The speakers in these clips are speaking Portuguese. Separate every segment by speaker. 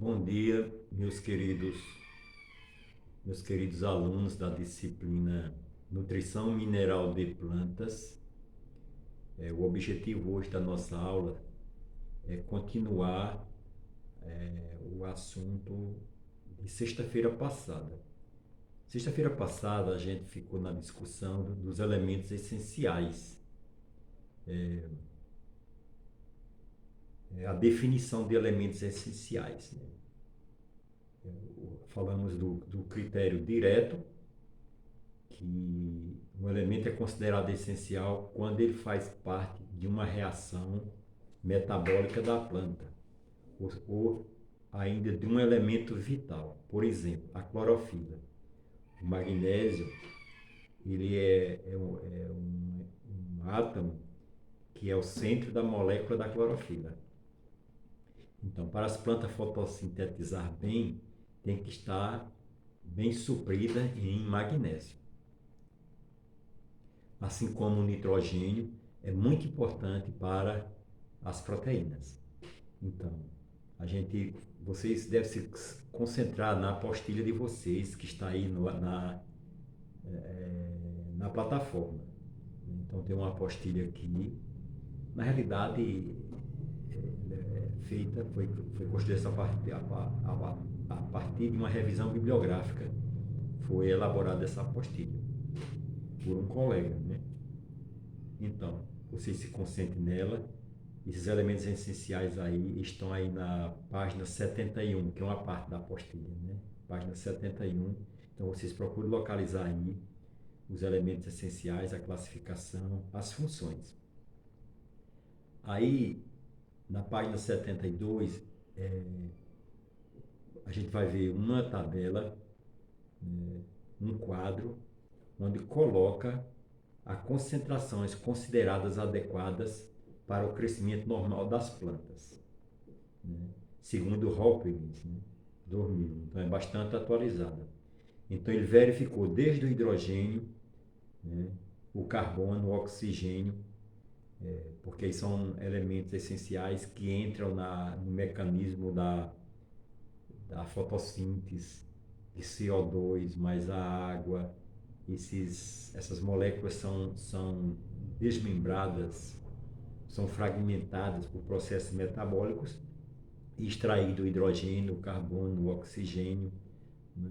Speaker 1: Bom dia, meus queridos alunos da disciplina Nutrição Mineral de Plantas. O objetivo hoje da nossa aula é continuar o assunto de sexta-feira passada. Sexta-feira passada a gente ficou na discussão dos elementos essenciais, a definição de elementos essenciais, né? Falamos do critério direto, que um elemento é considerado essencial quando ele faz parte de uma reação metabólica da planta, ou ainda de um elemento vital. Por exemplo, a clorofila. O magnésio, ele é um átomo que é o centro da molécula da clorofila. Então, para as plantas fotossintetizar bem, tem que estar bem suprida em magnésio. Assim como o nitrogênio é muito importante para as proteínas. Então, vocês devem se concentrar na apostila de vocês que está aí na plataforma. Então, tem uma apostila aqui. Na realidade, foi construída a partir de uma revisão bibliográfica. Foi elaborada essa apostila por um colega, né? Então, vocês se concentrem nela. Esses elementos essenciais aí estão aí na página 71, que é uma parte da apostila, né? Página 71. Então, vocês procuram localizar aí os elementos essenciais, a classificação, as funções. Aí, na página 72, a gente vai ver uma tabela, um quadro, onde coloca as concentrações consideradas adequadas para o crescimento normal das plantas, né? Segundo Hopkins, né? 2000. Então é bastante atualizada. Então ele verificou desde o hidrogênio, né? O carbono, o oxigênio, porque são elementos essenciais que entram no mecanismo da fotossíntese de CO2 mais a água. Essas moléculas são desmembradas, são fragmentadas por processos metabólicos e extraído o hidrogênio, o carbono, o oxigênio, né?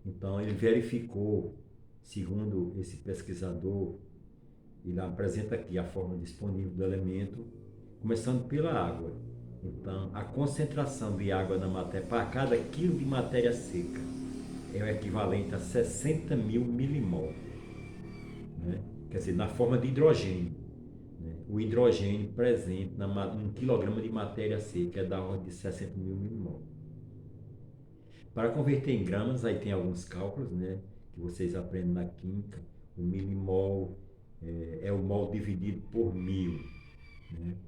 Speaker 1: Então ele verificou, segundo esse pesquisador, ele apresenta aqui a forma disponível do elemento, começando pela água. Então, a concentração de água na matéria para cada quilo de matéria seca é o equivalente a 60 mil milimol, né? Quer dizer, na forma de hidrogênio, né? O hidrogênio presente em 1 quilograma de matéria seca é da ordem de 60 mil milimol. Para converter em gramas, aí tem alguns cálculos, né, que vocês aprendem na química. O milimol é o mol dividido por 1000, né?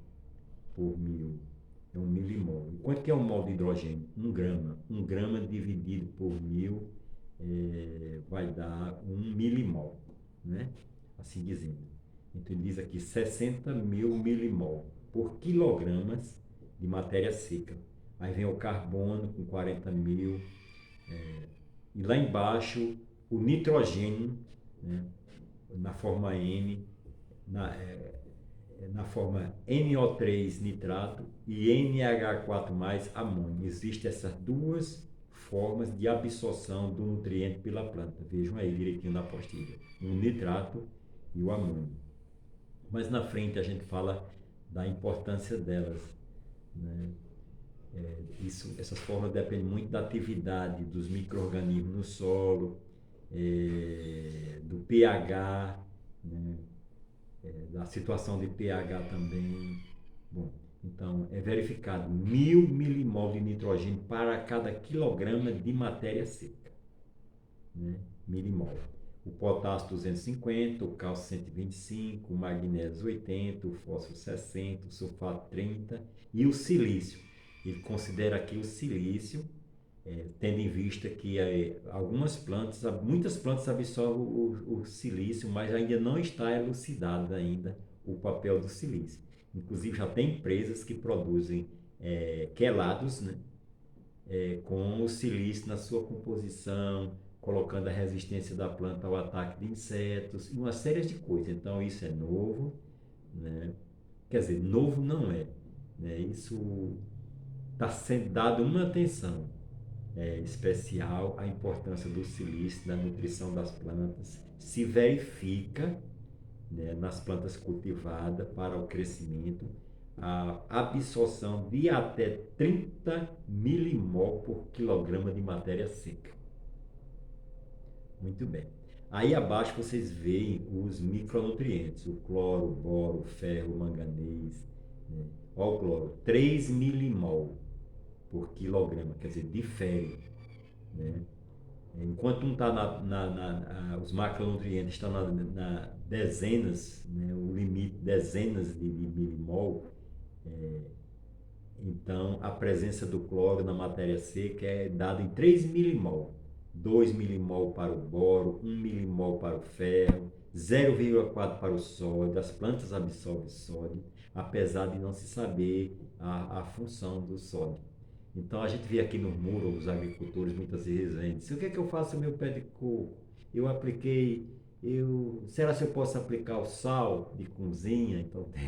Speaker 1: Por 1000 é um milimol. E quanto que é um mol de hidrogênio? 1 grama. 1 grama dividido por 1000 vai dar 1 milimol, né? Assim dizendo. Então ele diz aqui 60 mil milimol por quilogramas de matéria seca. Aí vem o carbono com 40 mil. E lá embaixo o nitrogênio, né, na forma N, na forma NO3 nitrato e NH4+ amônio. Existem essas duas formas de absorção do nutriente pela planta. Vejam aí direitinho na apostila. O nitrato e o amônio. Mas na frente a gente fala da importância delas, né? Essas formas dependem muito da atividade dos micro-organismos no solo, do pH, né? Da situação de pH também. Bom, então é verificado 1000 milimol de nitrogênio para cada quilograma de matéria seca, né? Milimol. O potássio 250, o cálcio 125, o magnésio 80, o fósforo 60, o sulfato 30 e o silício. Ele considera aqui o silício, tendo em vista que muitas plantas absorvem o silício, mas ainda não está elucidado ainda o papel do silício. Inclusive já tem empresas que produzem quelados, né, com o silício na sua composição, colocando a resistência da planta ao ataque de insetos e uma série de coisas. Então isso é novo, né? Quer dizer, novo não é, né? Isso está sendo dado uma atenção especial à importância do silício na nutrição das plantas. Se verifica, né, nas plantas cultivadas para o crescimento a absorção de até 30 milimol por quilograma de matéria seca. Muito bem. Aí abaixo vocês veem os micronutrientes, o cloro, o boro, o ferro, o manganês. Né? Olha o cloro, 3 milimol por quilograma, quer dizer, difere. Né? Enquanto um está os macronutrientes estão na dezenas, né, o limite dezenas de milimol, é, então a presença do cloro na matéria seca é dada em 3 milimol. 2 milimol para o boro, 1 milimol para o ferro, 0,4 para o sódio. As plantas absorvem sódio, apesar de não se saber a função do sódio. Então a gente vê aqui no muro os agricultores muitas vezes dizendo: o que é que eu faço no meu pé de coco? Eu apliquei, será que eu posso aplicar o sal de cozinha? Então tem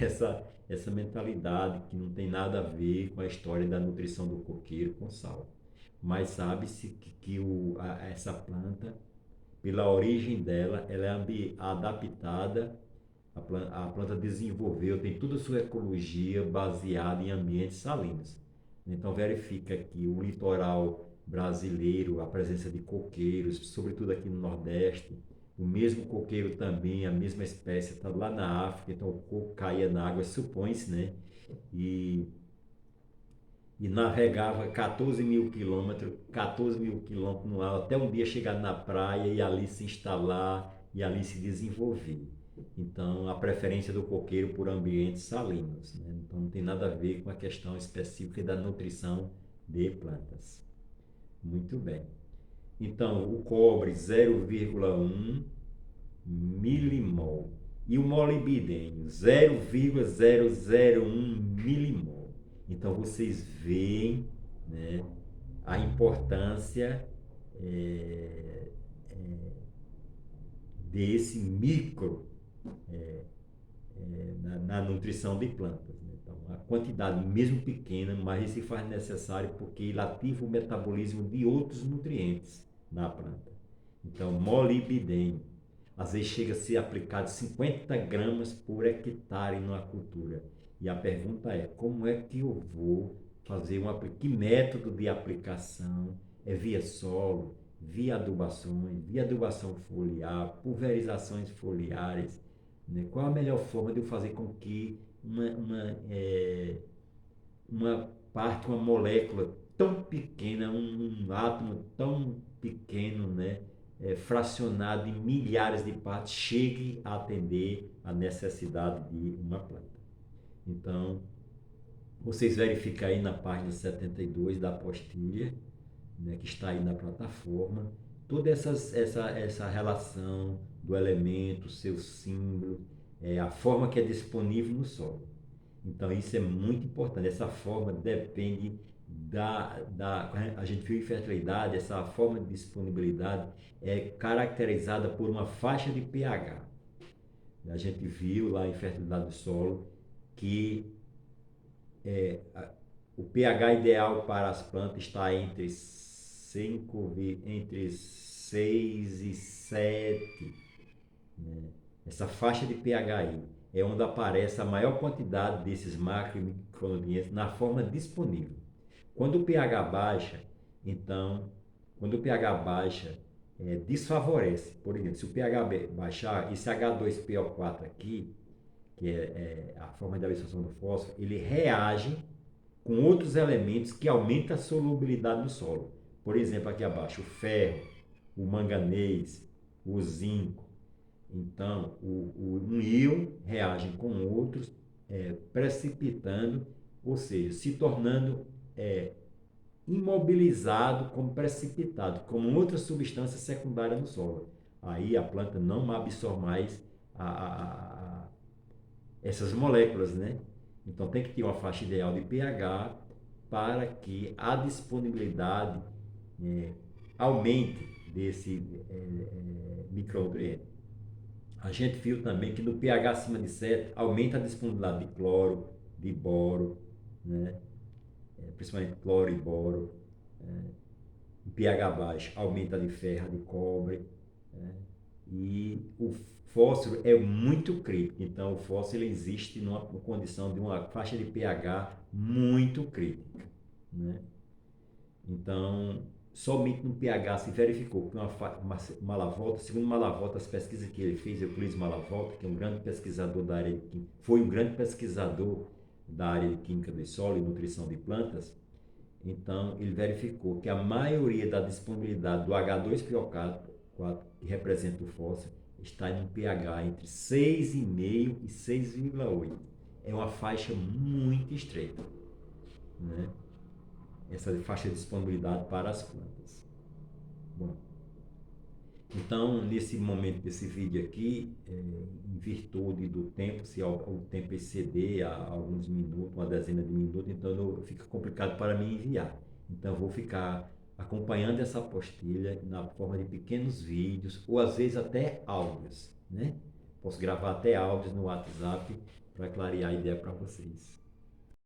Speaker 1: essa mentalidade que não tem nada a ver com a história da nutrição do coqueiro com sal. Mas sabe-se que essa planta, pela origem dela, ela é adaptada, a planta desenvolveu, tem toda a sua ecologia baseada em ambientes salinos. Então verifica que o litoral brasileiro, a presença de coqueiros, sobretudo aqui no Nordeste, o mesmo coqueiro também, a mesma espécie, está lá na África, então o coco caía na água, supõe-se, né? E, e navegava 14 mil quilômetros no ar, até um dia chegar na praia e ali se instalar e ali se desenvolver. Então, a preferência do coqueiro por ambientes salinos, né? Então, não tem nada a ver com a questão específica da nutrição de plantas. Muito bem. Então, o cobre 0,1 milimol e o molibdênio 0,001 milimol. Então, vocês veem, né, a importância desse micro na nutrição de plantas. Né? Então, a quantidade, mesmo pequena, mas se faz necessário porque ele ativa o metabolismo de outros nutrientes na planta. Então, molibdênio, às vezes chega a ser aplicado 50 gramas por hectare na cultura. E a pergunta é, como é que eu vou fazer que método de aplicação? É via solo, via adubações, via adubação foliar, pulverizações foliares, né? Qual a melhor forma de eu fazer com que uma parte, uma molécula tão pequena, um átomo tão pequeno, né, fracionado em milhares de partes, chegue a atender a necessidade de uma planta? Então, vocês verificam aí na página 72 da apostila, né, que está aí na plataforma, toda essa relação do elemento, seu símbolo, a forma que é disponível no solo. Então isso é muito importante. Essa forma depende a gente viu infertilidade, essa forma de disponibilidade é caracterizada por uma faixa de pH. A gente viu lá em fertilidade do solo que o pH ideal para as plantas está entre 6 e 7. Né? Essa faixa de pH aí é onde aparece a maior quantidade desses macro e micronutrientes na forma disponível. Quando o pH baixa, então, desfavorece. Por exemplo, se o pH baixar, esse H2PO4 aqui, que é a forma de absorção do fósforo, ele reage com outros elementos que aumentam a solubilidade no solo. Por exemplo, aqui abaixo, o ferro, o manganês, o zinco. Então, um íon reage com outros, precipitando, ou seja, se tornando imobilizado como precipitado, como outra substância secundária no solo. Aí a planta não absorve mais essas moléculas, né? Então tem que ter uma faixa ideal de pH para que a disponibilidade aumente desse micronutriente. A gente viu também que no pH acima de 7 aumenta a disponibilidade de cloro, de boro, né? Principalmente cloro e boro. Em pH baixo aumenta de ferro, de cobre. Né? E o fósforo é muito crítico, então o fósforo ele existe numa condição de uma faixa de pH muito crítica. Né? Então, somente no pH se verificou que uma Malavolta, segundo Malavolta, as pesquisas que ele fez, Euclides Malavolta, que é um grande pesquisador da área de química, foi um grande pesquisador da área de química do solo e nutrição de plantas. Então, ele verificou que a maioria da disponibilidade do H2PO4, que representa o fósforo, está em um pH entre 6,5 e 6,8. É uma faixa muito estreita, né? Essa faixa de disponibilidade para as plantas. Bom, então, nesse momento desse vídeo aqui, em virtude do tempo, se o tempo exceder a alguns minutos, uma dezena de minutos, então fica complicado para mim enviar. Então, eu vou ficar acompanhando essa apostila na forma de pequenos vídeos, ou às vezes até áudios, né? Posso gravar até áudios no WhatsApp para clarear a ideia para vocês.